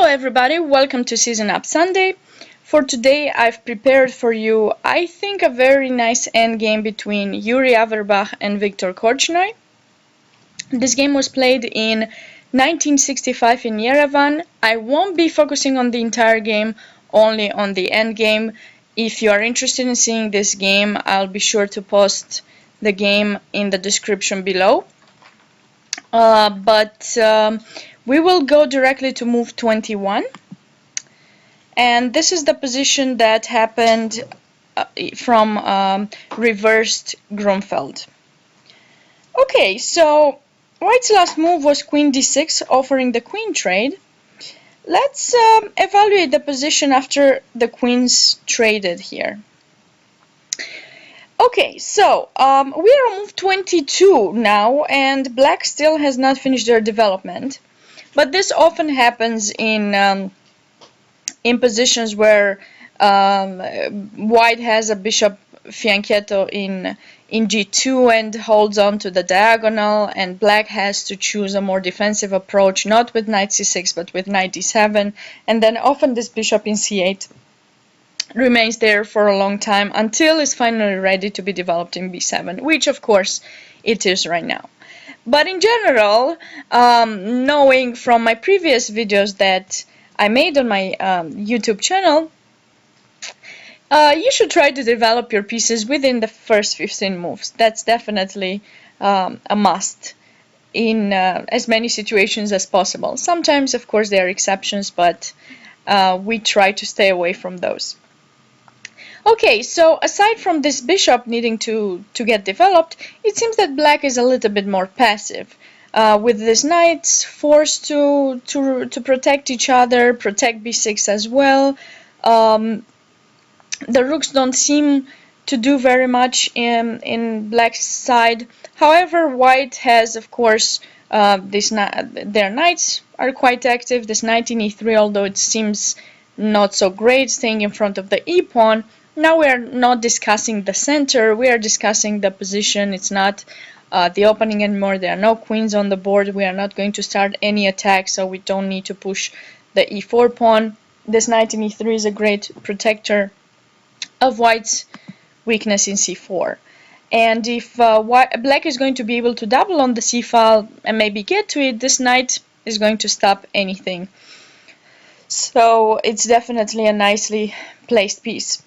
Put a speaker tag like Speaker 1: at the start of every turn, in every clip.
Speaker 1: everybody, welcome to Season Up Sunday. For today I've prepared for you, I think, a very nice endgame between Yuri Averbakh and Viktor Kortschnoj. This game was played in 1965 in Yerevan. I won't be focusing on the entire game, only on the endgame. If you are interested in seeing this game, I'll be sure to post the game in the description below. We will go directly to move 21, and this is the position that happened from reversed Grunfeld. Okay, so White's last move was Queen d6, offering the queen trade. Let's evaluate the position after the queens traded here. Okay, so we are on move 22 now, and Black still has not finished their development. But this often happens in positions where White has a bishop fianchetto in g2 and holds on to the diagonal, and Black has to choose a more defensive approach, not with knight c6 but with knight d7, and then often this bishop in c8 remains there for a long time until it's finally ready to be developed in b7, which of course it is right now. But in general, knowing from my previous videos that I made on my YouTube channel, you should try to develop your pieces within the first 15 moves. That's definitely a must in as many situations as possible. Sometimes, of course, there are exceptions, but we try to stay away from those. Okay, so aside from this bishop needing to get developed, it seems that Black is a little bit more passive, with these knights forced to protect each other, protect b6 as well. The rooks don't seem to do very much in Black's side. However, White has, of course, their knights are quite active. This knight in e3, although it seems not so great, staying in front of the e-pawn. Now we are not discussing the center, we are discussing the position. It's not the opening anymore. There are no queens on the board. We are not going to start any attack, so we don't need to push the e4 pawn. This knight in e3 is a great protector of White's weakness in c4. And if Black is going to be able to double on the c file and maybe get to it, this knight is going to stop anything. So it's definitely a nicely placed piece.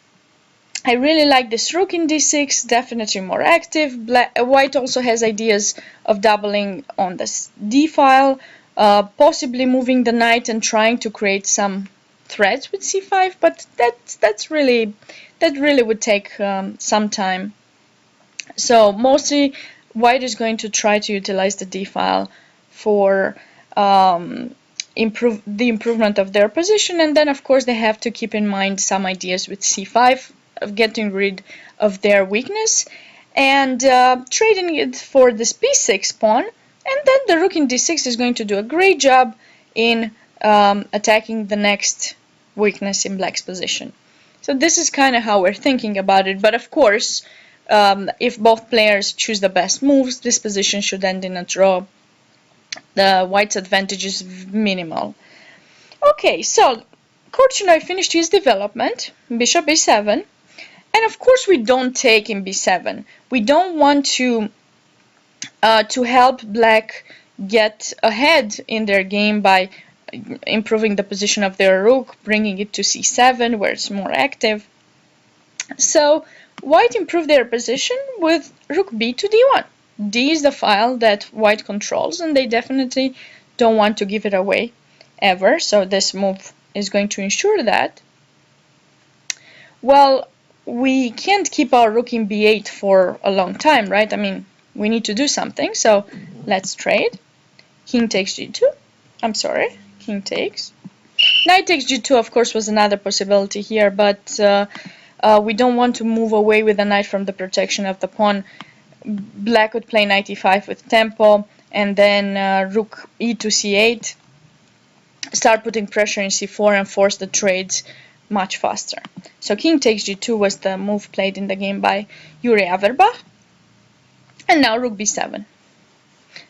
Speaker 1: I really like this rook in d6, definitely more active. White also has ideas of doubling on the d file, possibly moving the knight and trying to create some threats with c5, but that really would take some time. So mostly White is going to try to utilize the d file for the improvement of their position, and then of course they have to keep in mind some ideas with c5 of getting rid of their weakness and trading it for this b6 pawn, and then the rook in d6 is going to do a great job in attacking the next weakness in Black's position. So this is kind of how we're thinking about it, but of course if both players choose the best moves, this position should end in a draw. The White's advantage is minimal. Okay, so Kortschnoj finished his development, bishop a7, and of course we don't take in b7. We don't want to help Black get ahead in their game by improving the position of their rook, bringing it to c7 where it's more active. So White improved their position with rook b to d1. D is the file that White controls, and they definitely don't want to give it away ever, so this move is going to ensure that. Well, we can't keep our rook in b8 for a long time, right? I mean, we need to do something, so let's trade. King takes g2. I'm sorry, king takes. Knight takes g2, of course, was another possibility here, but we don't want to move away with the knight from the protection of the pawn. Black would play knight e5 with tempo, and then rook e to c8, start putting pressure in c4 and force the trades much faster. So king takes g2 was the move played in the game by Yuri Averbakh, and now rook b7.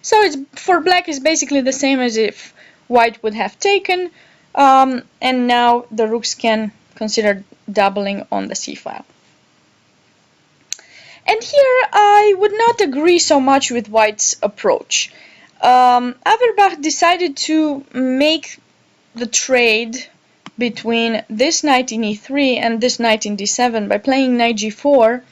Speaker 1: So it's for Black is basically the same as if White would have taken. And now the rooks can consider doubling on the c file. And here I would not agree so much with White's approach. Averbakh decided to make the trade between this knight in e3 and this knight in d7 by playing knight g4,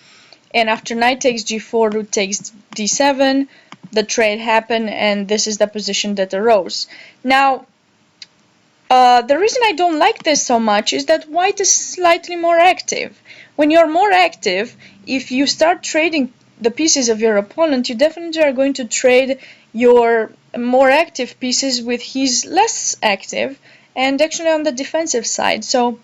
Speaker 1: and after knight takes g4, rook takes d7, the trade happened, and this is the position that arose. Now, the reason I don't like this so much is that White is slightly more active. When you're more active, if you start trading the pieces of your opponent, you definitely are going to trade your more active pieces with his less active, and actually on the defensive side. So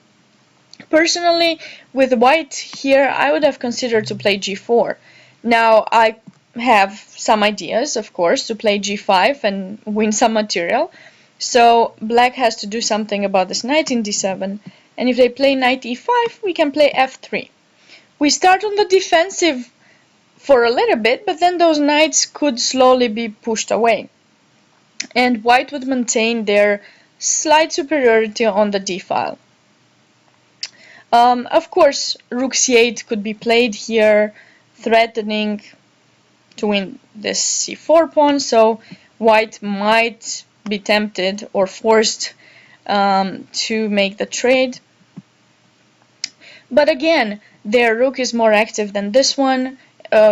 Speaker 1: personally, with White here, I would have considered to play g4. Now I have some ideas, of course, to play g5 and win some material. So Black has to do something about this knight in d7, and if they play knight e5, we can play f3. We start on the defensive for a little bit, but then those knights could slowly be pushed away, and White would maintain their slight superiority on the d file. Of course, rook c8 could be played here, threatening to win this c4 pawn, so White might be tempted or forced to make the trade. But again, their rook is more active than this one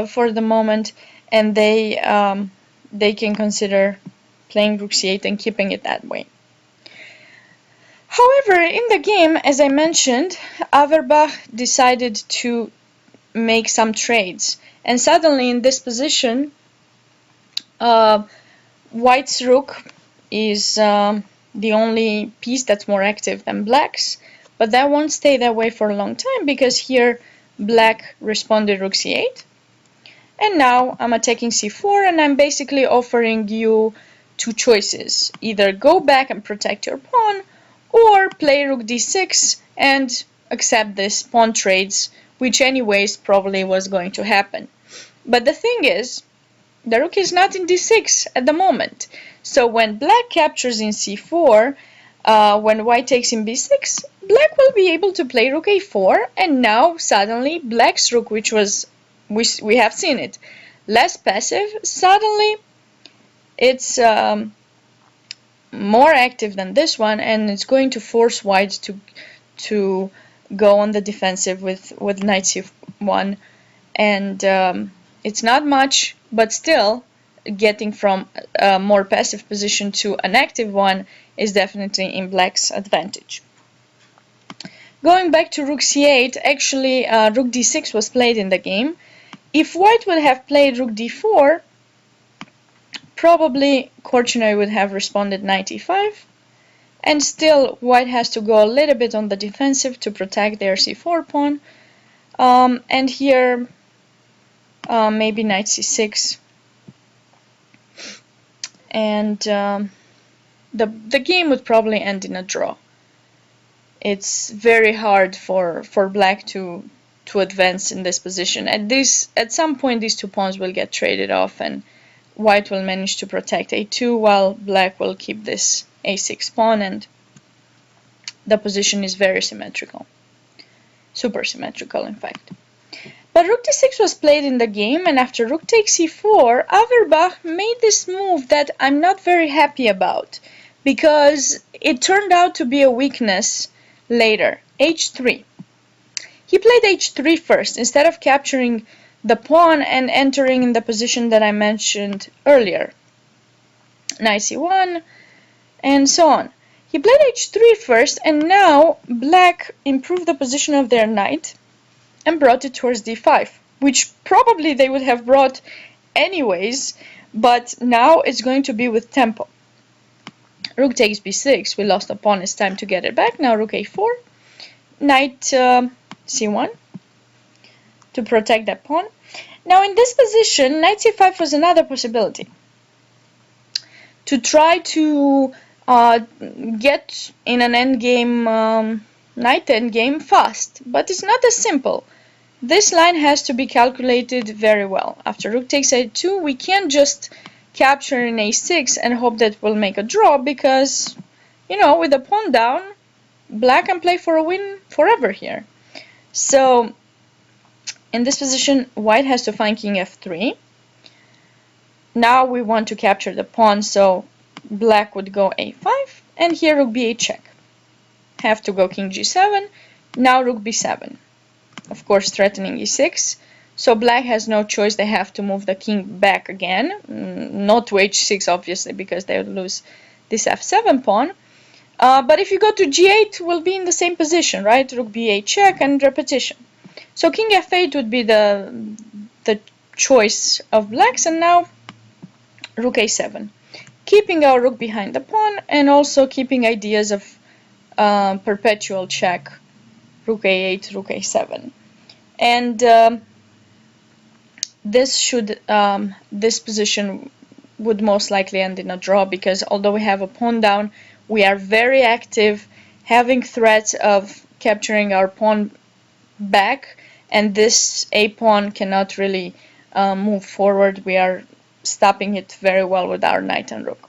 Speaker 1: for the moment, and they can consider playing rook c8 and keeping it that way. However, in the game, as I mentioned, Averbakh decided to make some trades, and suddenly in this position, White's rook is the only piece that's more active than Black's, but that won't stay that way for a long time, because here Black responded rook c8, and now I'm attacking c4, and I'm basically offering you two choices: either go back and protect your pawn, or play rook d6 and accept this pawn trades, which anyways probably was going to happen. But the thing is, the rook is not in d6 at the moment, so when Black captures in c4, when White takes in b6, Black will be able to play rook a4, and now suddenly Black's rook, which was, we have seen it, less passive, suddenly it's more active than this one, and it's going to force White to go on the defensive with knight c1, and it's not much, but still getting from a more passive position to an active one is definitely in Black's advantage. Going back to rook c8, actually rook d6 was played in the game. If White would have played rook d4, probably Kortschnoj would have responded knight e5, and still White has to go a little bit on the defensive to protect their c4 pawn, and here maybe knight c6, and the game would probably end in a draw. It's very hard for Black to advance in this position. At some point these two pawns will get traded off, and White will manage to protect a2 while Black will keep this a6 pawn, and the position is very symmetrical. Super symmetrical, in fact. But rook d6 was played in the game, and after rook takes e4, Averbakh made this move that I'm not very happy about, because it turned out to be a weakness later. h3. He played h3 first, instead of capturing the pawn and entering in the position that I mentioned earlier. Knight c1, and so on. He played h3 first, and now Black improved the position of their knight and brought it towards d5, which probably they would have brought anyways, but now it's going to be with tempo. Rook takes b6, we lost a pawn, it's time to get it back. Now rook a4, knight c1 to protect that pawn. Now in this position, knight c5 was another possibility. To try to get in an endgame, knight endgame fast, but it's not as simple. This line has to be calculated very well. After rook takes a2, we can't just capture in a6 and hope that we'll make a draw, because you know, with the pawn down, black can play for a win forever here. So in this position, white has to find king f3. Now we want to capture the pawn, so black would go a5, and here rook b8 check. Have to go king g7, now rook b7. Of course, threatening e6. So black has no choice, they have to move the king back again. Not to h6, obviously, because they would lose this f7 pawn. But if you go to g8, we'll be in the same position, right? Rook b8 check and repetition. So king f8 would be the choice of blacks, and now rook a7. Keeping our rook behind the pawn, and also keeping ideas of perpetual check, rook a8, rook a7. And this position would most likely end in a draw, because although we have a pawn down, we are very active, having threats of capturing our pawn back, and this a pawn cannot really move forward. We are stopping it very well with our knight and rook.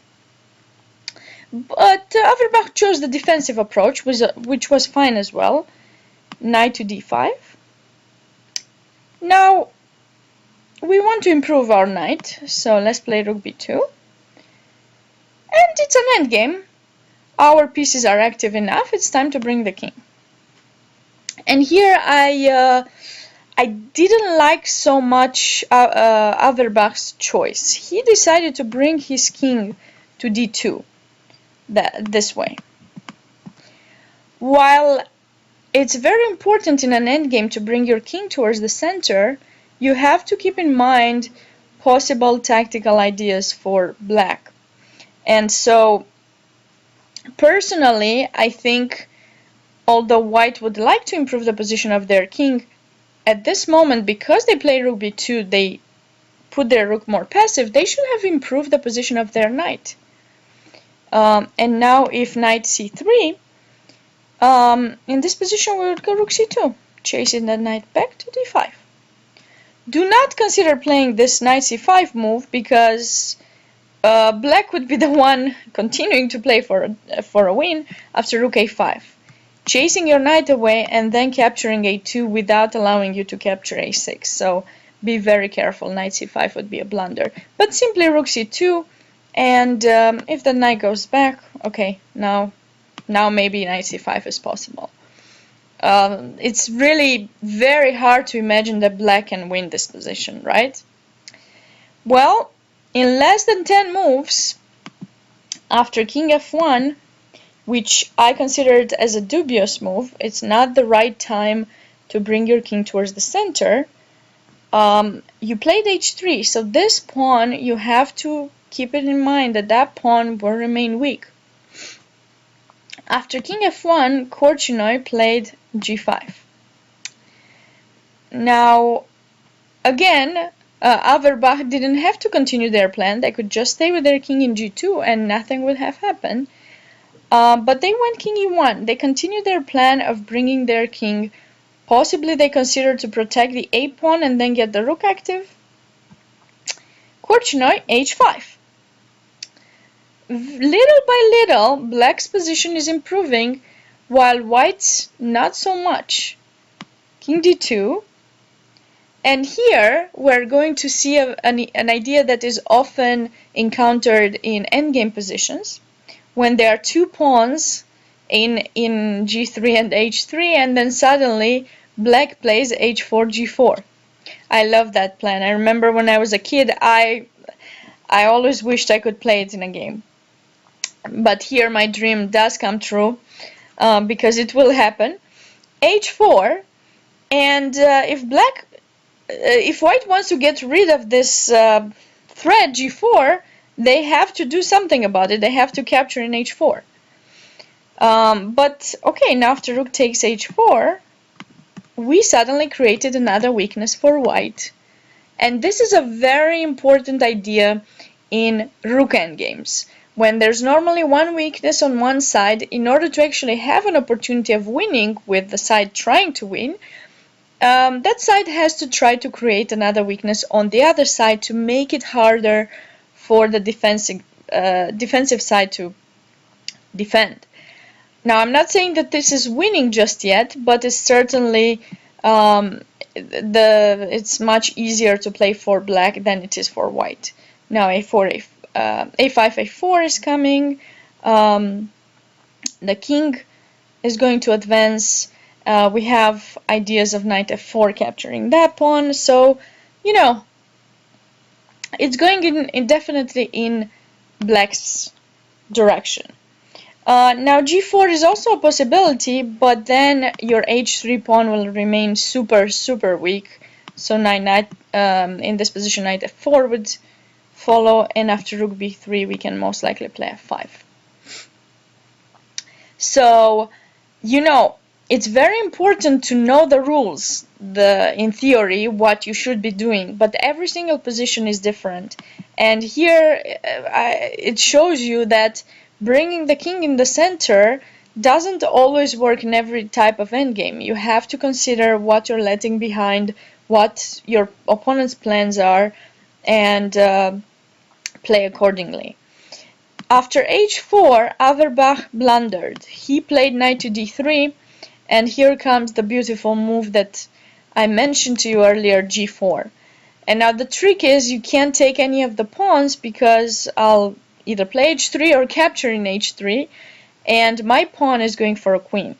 Speaker 1: But Averbakh chose the defensive approach, which was fine as well. Knight to d5. Now we want to improve our knight, so let's play rook b2. And it's an endgame. Our pieces are active enough, it's time to bring the king. And here I didn't like so much Averbach's choice. He decided to bring his king to d2, this way. While it's very important in an endgame to bring your king towards the center, you have to keep in mind possible tactical ideas for black. And so, personally, I think, although white would like to improve the position of their king, at this moment, because they play rook b2, they put their rook more passive, they should have improved the position of their knight. And now if knight c3, in this position we would go rook c2, chasing the knight back to d5. Do not consider playing this knight c5 move, because black would be the one continuing to play for a win after rook a5, chasing your knight away and then capturing a2 without allowing you to capture a6. So be very careful. Knight c5 would be a blunder. But simply rook c2, and if the knight goes back, okay, now maybe knight c5 is possible. It's really very hard to imagine that black can win this position, right? Well, in less than 10 moves, after king f1, which I considered as a dubious move, it's not the right time to bring your king towards the center, you played h3, so this pawn, you have to keep it in mind that that pawn will remain weak. After king f1, Kortschnoj played g5. Now, again, Averbakh didn't have to continue their plan. They could just stay with their king in g2 and nothing would have happened. But they went king e1. They continued their plan of bringing their king. Possibly they considered to protect the a pawn and then get the rook active. Kortschnoj h5. Little by little, black's position is improving, while white's not so much. King d2. And here we're going to see an idea that is often encountered in endgame positions, when there are two pawns in g3 and h3, and then suddenly black plays h4 g4. I love that plan. I remember when I was a kid, I always wished I could play it in a game. But here my dream does come true, because it will happen. h4, and if white wants to get rid of this threat g4, they have to do something about it. They have to capture in h4. But okay, now after rook takes h4, we suddenly created another weakness for white. And this is a very important idea in rook endgames. When there's normally one weakness on one side, in order to actually have an opportunity of winning with the side trying to win, that side has to try to create another weakness on the other side to make it harder for the defensive side to defend. Now, I'm not saying that this is winning just yet, but it's certainly it's much easier to play for black than it is for white. Now, a4, a5, a4 is coming. The king is going to advance. We have ideas of knight f4 capturing that pawn. So, you know, it's going in definitely in black's direction. Now g4 is also a possibility, but then your h3 pawn will remain super weak. So knight in this position, knight f4 would follow, and after rook b3 we can most likely play f5. So, you know, it's very important to know the rules, in theory, what you should be doing, but every single position is different. And here it shows you that bringing the king in the center doesn't always work in every type of endgame. You have to consider what you're letting behind, what your opponent's plans are, and play accordingly. After h4, Averbakh blundered. He played knight to d3, and here comes the beautiful move that I mentioned to you earlier, g4. And now the trick is you can't take any of the pawns because I'll either play h3 or capture in h3, and my pawn is going for a queen.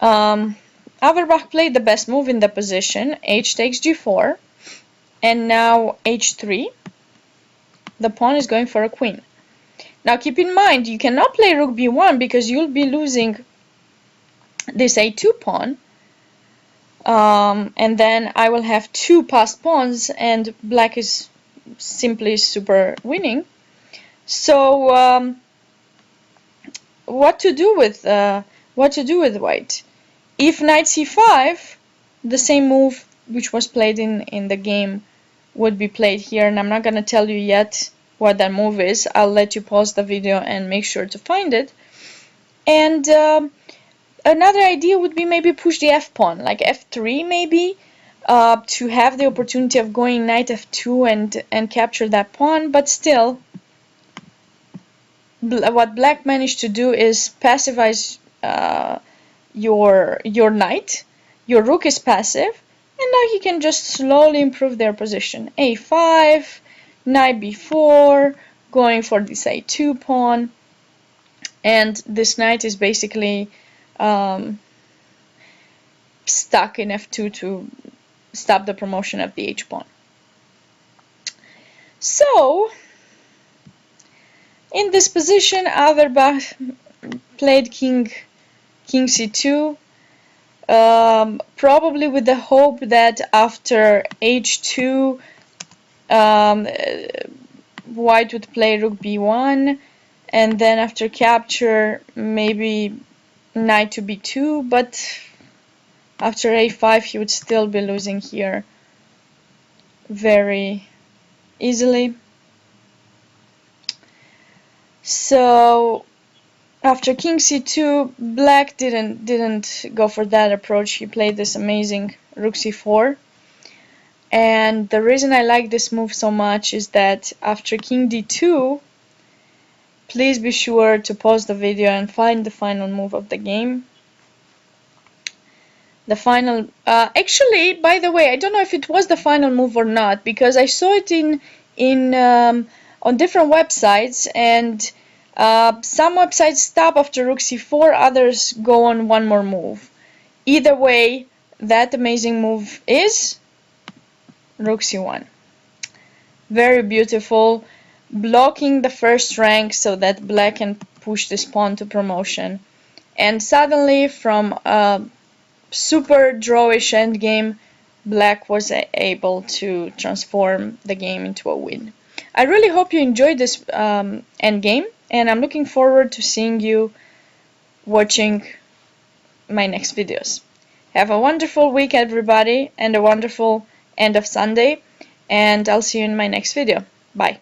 Speaker 1: Averbakh played the best move in the position, h takes g4, and now h3. The pawn is going for a queen. Now keep in mind, you cannot play rook b1 because you'll be losing this a2 pawn, and then I will have two passed pawns, and black is simply super winning. So what to do with white? If knight c5, the same move which was played in the game would be played here, and I'm not going to tell you yet what that move is. I'll let you pause the video and make sure to find it. And another idea would be maybe push the f pawn, like f3 maybe, to have the opportunity of going knight f2 and capture that pawn. But still, what black managed to do is passivize your knight. Your rook is passive, and now he can just slowly improve their position. a5, knight b4, going for this a2 pawn, and this knight is basically stuck in f2 to stop the promotion of the h pawn. So, in this position, Averbakh played king c2, probably with the hope that after h2, white would play rook b1, and then after capture, maybe knight to b2, but after a5, he would still be losing here very easily. So after king c2, black didn't go for that approach. He played this amazing rook c4. And the reason I like this move so much is that after king d2, please be sure to pause the video and find the final move of the game. The final, actually, by the way, I don't know if it was the final move or not, because I saw it on different websites, and some websites stop after rook c4, others go on one more move. Either way, that amazing move is rook c1. Very beautiful, blocking the first rank so that black can push this pawn to promotion. And suddenly, from a super drawish endgame, black was able to transform the game into a win. I really hope you enjoyed this endgame, and I'm looking forward to seeing you watching my next videos. Have a wonderful week, everybody, and a wonderful end of Sunday, and I'll see you in my next video. Bye.